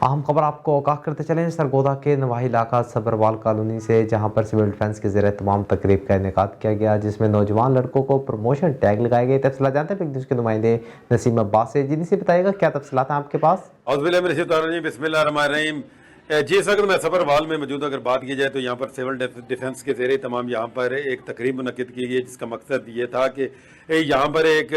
अहम खबर आपको आगाह करते चलें सरगोदा के नवाही इलाका सबरवाल कॉलोनी से, जहां पर सिविल डिफेंस के ज़रिए तमाम तकरीब का इनेकाद किया गया, जिसमें नौजवान लड़कों को प्रमोशन टैग लगाए गए। तफसीलात जानते हैं बिग न्यूज़ के नुमाइंदे नसीम अब्बास से। जी से बताइएगा क्या तफसीलात हैं आपके पास। बिस्मिल्लाहिर्रहमानिर्रहीम। जी इस वक्त मैं सबरवाल में मौजूद। अगर बात की जाए तो यहाँ पर सिविल डिफेंस के ज़रिए तमाम यहाँ पर एक तकरीब मुनक्किद की गई, जिसका मकसद ये था कि यहाँ पर एक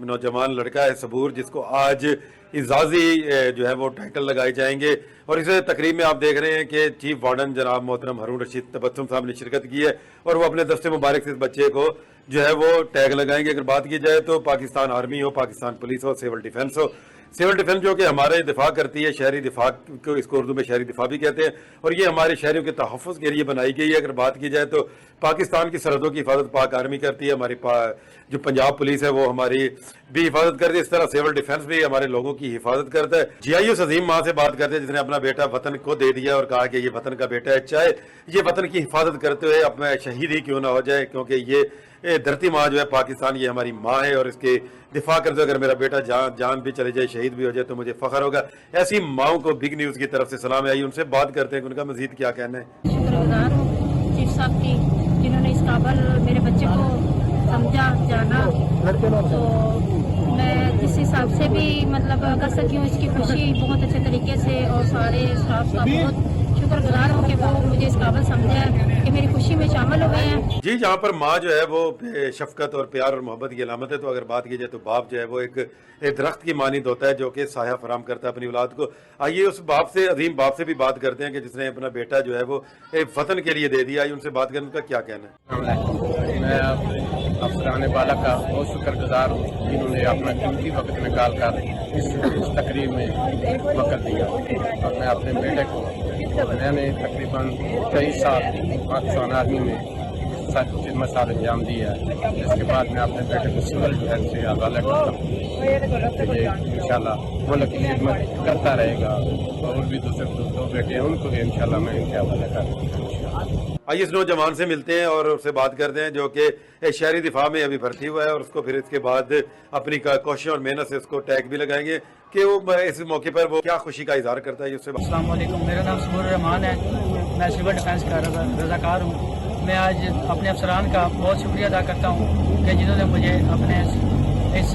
नौजवान लड़का है सबूर, जिसको आज इजाज़ी जो है वो टाइटल लगाए जाएंगे। और इस तकरीब में आप देख रहे हैं कि चीफ वार्डन जनाब मोहतरम हारून रशीद तबस्सुम साहब ने शिरकत की है और वो अपने दस्ते मुबारक से इस बच्चे को जो है वो टैग लगाएंगे। अगर बात की जाए तो पाकिस्तान आर्मी हो, पाकिस्तान पुलिस हो, सिविल डिफेंस हो, सिविल डिफेंस जो कि हमारे दिफा करती है, शहरी दिफा को इसको उर्दू में शहरी दिफा भी कहते हैं, और ये हमारे शहरियों के तहफ़्फ़ुज़ के लिए बनाई गई है। अगर बात की जाए तो पाकिस्तान की सरहदों की हिफाजत पाक आर्मी करती है, हमारी जो पंजाब पुलिस है वो हमारी भी हिफाजत करती है, इस तरह सिविल डिफेंस भी हमारे लोगों की हिफाजत करता है। GIO अजीम माँ से बात करते हैं जिसने अपना बेटा वतन को दे दिया और कहा कि ये वतन का बेटा है, चाहे ये वतन की हिफाजत करते हुए अपना शहीद ही क्यों ना हो जाए, क्योंकि ये धरती माँ जो है पाकिस्तान, ये हमारी माँ है और इसके दिफा करते हुए अगर मेरा बेटा जान भी चले जाए, शहीद भी हो जाए तो मुझे फख्र होगा। ऐसी माओं को बिग न्यूज़ की तरफ से सलाम आई। उनसे बात करते हैं कि उनका मजीद क्या कहना है। शुक्रगुजार हूँ चीफ साहब की, जिन्होंने इस काबल मेरे बच्चे को समझा जाना, तो मैं इस हिसाब से भी मतलब कर सकी हूँ इसकी खुशी बहुत अच्छे तरीके से, और सारे स्टाफ का बहुत शुक्रगुजार हूँ कि वो मुझे इस काबल समझा कि मेरी खुशी में शामिल हो गए हैं। जी जहाँ पर माँ जो है वो शफकत और प्यार और मोहब्बत की अलामत है, तो अगर बात की जाए तो बाप जो है वो एक दरख्त की मानिंद होता है जो कि साया फराम करता है अपनी औलाद को। आइए उस बाप से, अजीम बाप से भी बात करते हैं कि जिसने अपना बेटा जो है वो एक वतन के लिए दे दिया। आइए उनसे बात करने का क्या कहना है। मैं अफसरान बाला का बहुत शुक्रगुजार हूँ जिन्होंने अपना कीमती वक्त निकाल कर इस तकरीब में वक्त दिया, और मैं अपने बेटे को मैंने तकरीबन 23 साल पाकिस्तान आर्मी में खिदमत साल अंजाम दिया है। इसके बाद मैं अपने बेटे को सिविल डिफेंस से हवाला करता हूँ। ये इंशाल्लाह मुल्क की खिदमत करता रहेगा, और भी दूसरे दो बेटे हैं उनको भी इंशाल्लाह मैं इनके हवाला करूँगा। आइए इस नौजवान से मिलते हैं और उससे बात करते हैं जो कि शहरी दिफा में अभी भर्ती हुआ है, और उसको फिर इसके बाद अपनी कोशिश और मेहनत से उसको टैग भी लगाएंगे कि वो इस मौके पर वो क्या खुशी का इजहार करता है। उससे अस्सलाम वालेकुम, मेरा नाम सबूर रहमान है, मैं सिविल डिफेंस का रज़ाकार हूँ। मैं आज अपने अफसरान का बहुत शुक्रिया अदा करता हूँ कि जिन्होंने मुझे अपने इस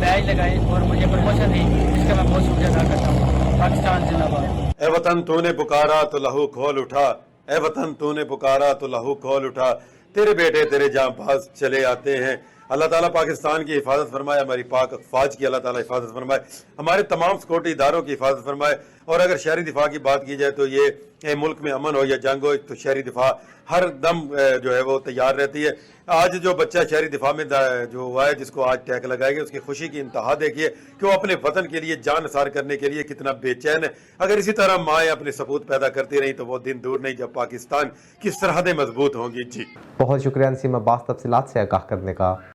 बैज लगाए और मुझे प्रमोशन दी, इसका मैं बहुत शुक्रिया अदा करता हूँ। पाकिस्तान जिंदाबाद। ए वतन तूने पुकारा तो लहू खोल उठा, ए वतन तूने पुकारा तो लहू खोल उठा, तेरे बेटे तेरे जांबाज चले आते हैं। अल्लाह ताला पाकिस्तान की हिफाजत फरमाए, हमारी पाक फौज की अल्लाह ताला हिफाजत फरमाए, हमारे तमाम सिक्योरिटी इदारों की हिफाजत फरमाए। और अगर शहरी दिफा की बात की जाए तो ये मुल्क में अमन हो या जंग हो, तो शहरी दिफा हर दम जो है वो तैयार रहती है। आज जो बच्चा शहरी दिफा में जो हुआ है, जिसको आज टैग लगाएगा, उसकी खुशी की इंतहा देखिए कि वो अपने वतन के लिए जान निसार करने के लिए कितना बेचैन है। अगर इसी तरह माएँ अपने सपूत पैदा करती रही तो वो दिन दूर नहीं जब पाकिस्तान की सरहदें मजबूत होंगी। जी बहुत शुक्रिया नसीम अब्बास तफसीलात से आगाह करने का।